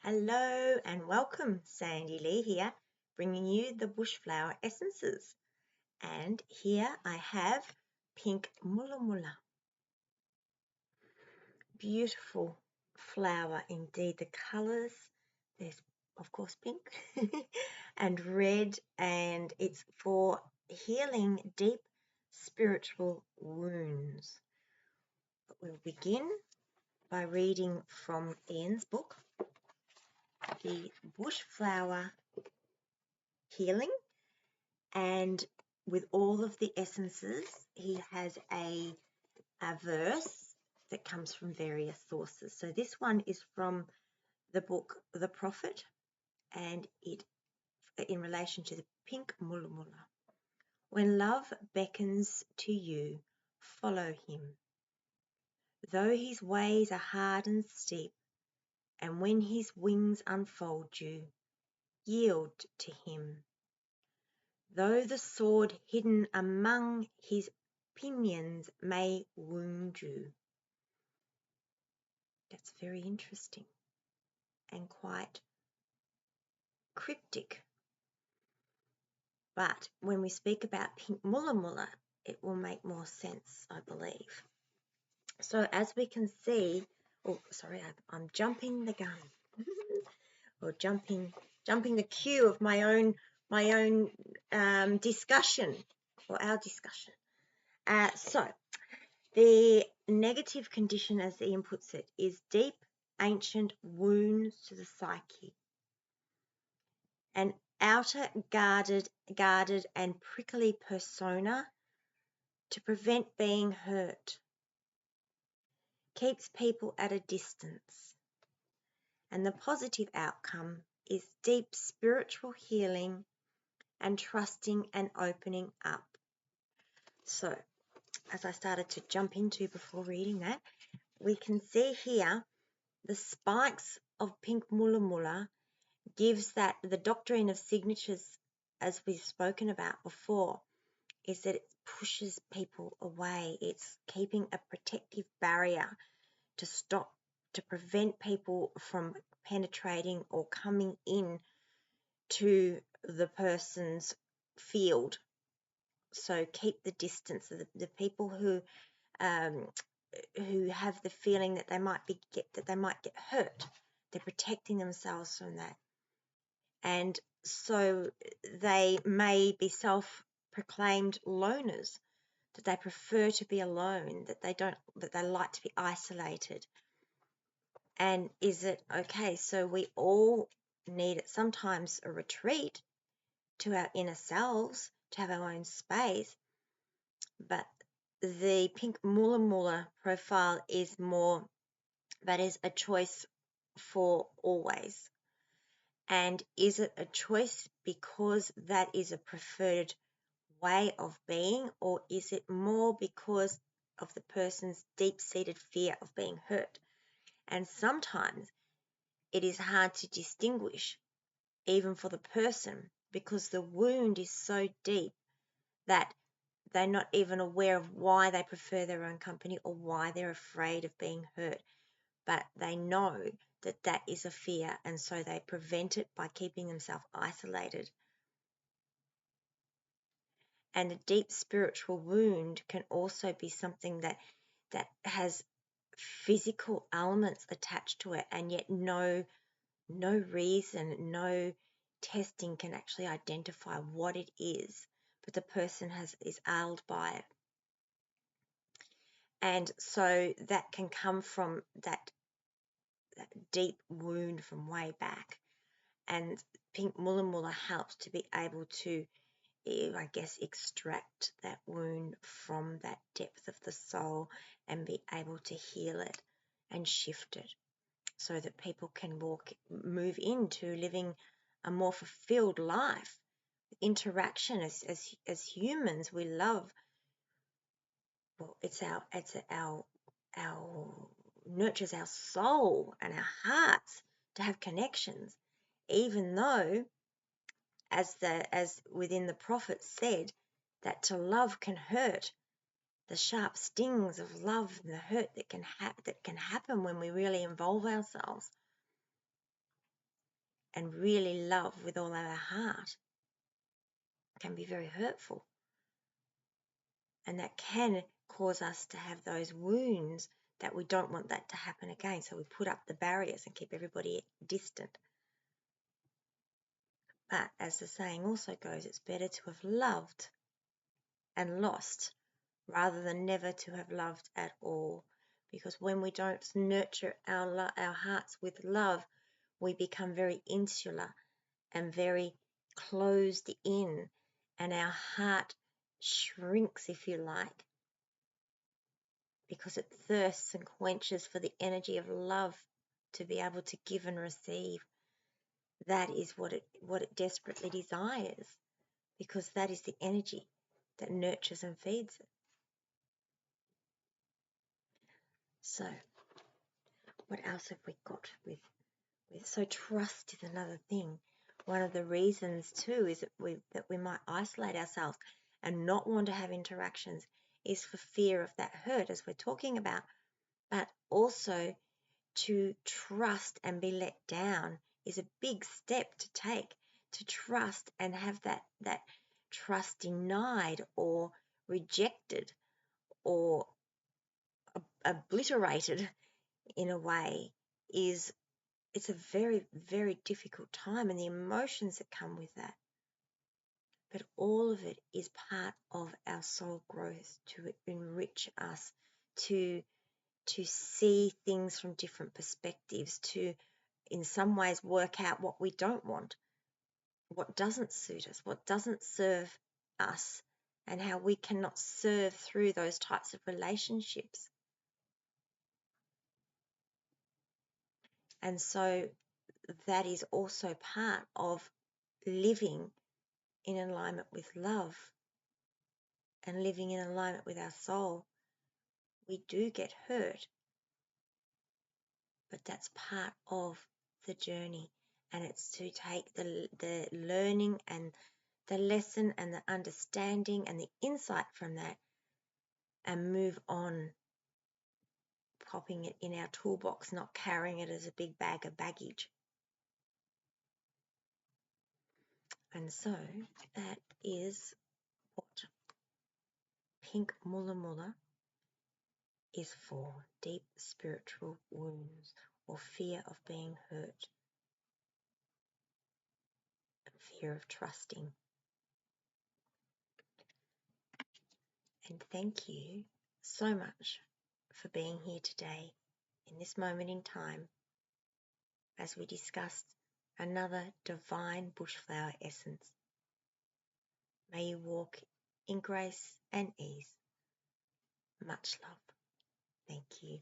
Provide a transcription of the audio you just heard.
Hello and welcome, Sandy Lee here, bringing you the bushflower essences. And here I have pink Mulla Mulla. Beautiful flower indeed. The colours, there's of course pink and red, and it's for healing deep spiritual wounds. But we'll begin by reading from Ian's book, The Bushflower Healing, and with all of the essences he has a verse that comes from various sources. So this one is from the book The Prophet, and it in relation to the pink Mulla Mulla. When love beckons to you, follow him, though his ways are hard and steep, and when his wings unfold you, yield to him. Though the sword hidden among his pinions may wound you. That's very interesting and quite cryptic. But when we speak about pink Mulla Mulla, it will make more sense, I believe. So as we can see, I'm jumping the gun, or jumping the queue of my own discussion, or our discussion. So the negative condition, as Ian puts it, is deep, ancient wounds to the psyche. An outer guarded and prickly persona to prevent being hurt. Keeps people at a distance. And the positive outcome is deep spiritual healing and trusting and opening up. So, as I started to jump into before reading that, we can see here the spikes of pink Mulla Mulla gives that the doctrine of signatures, as we've spoken about before, is that it pushes people away. It's keeping a protective barrier to prevent people from penetrating or coming in to the person's field. So keep the distance. The people who have the feeling that they might get hurt, they're protecting themselves from that. And so they may be self-proclaimed loners, that they prefer to be alone, that they like to be isolated. And is it okay? So we all need sometimes a retreat to our inner selves, to have our own space. But the pink Mulla Mulla profile is more, that is a choice for always. And is it a choice because that is a preferred way of being, or is it more because of the person's deep-seated fear of being hurt? And sometimes it is hard to distinguish, even for the person, because the wound is so deep that they're not even aware of why they prefer their own company or why they're afraid of being hurt. But they know that that is a fear, and so they prevent it by keeping themselves isolated. And a deep spiritual wound can also be something that has physical elements attached to it, and yet no reason, no testing can actually identify what it is, but the person is ailed by it. And so that can come from that deep wound from way back. And pink Mulla Mulla helps to be able to, I guess, extract that wound from that depth of the soul and be able to heal it and shift it so that people can move into living a more fulfilled life. Interaction as humans, we love, well, it's our nurtures our soul and our hearts to have connections, even though as within the prophet said, that to love can hurt. The sharp stings of love and the hurt that can happen when we really involve ourselves. and really love with all our heart can be very hurtful. And that can cause us to have those wounds that we don't want that to happen again. So we put up the barriers and keep everybody distant. But as the saying also goes, it's better to have loved and lost rather than never to have loved at all. Because when we don't nurture our hearts with love, we become very insular and very closed in, and our heart shrinks, if you like, because it thirsts and quenches for the energy of love to be able to give and receive. That is what it desperately desires, because that is the energy that nurtures and feeds it. So what else have we got with so trust is another thing. One of the reasons too is that we might isolate ourselves and not want to have interactions is for fear of that hurt, as we're talking about, but also to trust and be let down is a big step to take. To trust and have that trust denied or rejected or obliterated in a way it's a very, very difficult time, and the emotions that come with that. But all of it is part of our soul growth to enrich us, to see things from different perspectives, to in some ways work out what we don't want, what doesn't suit us, what doesn't serve us, and how we cannot serve through those types of relationships. And so that is also part of living in alignment with love and living in alignment with our soul. We do get hurt, but that's part of the journey, and it's to take the learning and the lesson and the understanding and the insight from that and move on, popping it in our toolbox, not carrying it as a big bag of baggage. And so that is what Pink Mulla Mulla is for: deep spiritual wounds or fear of being hurt, fear of trusting. And thank you so much for being here today in this moment in time as we discussed another divine bushflower essence. May you walk in grace and ease. Much love. Thank you.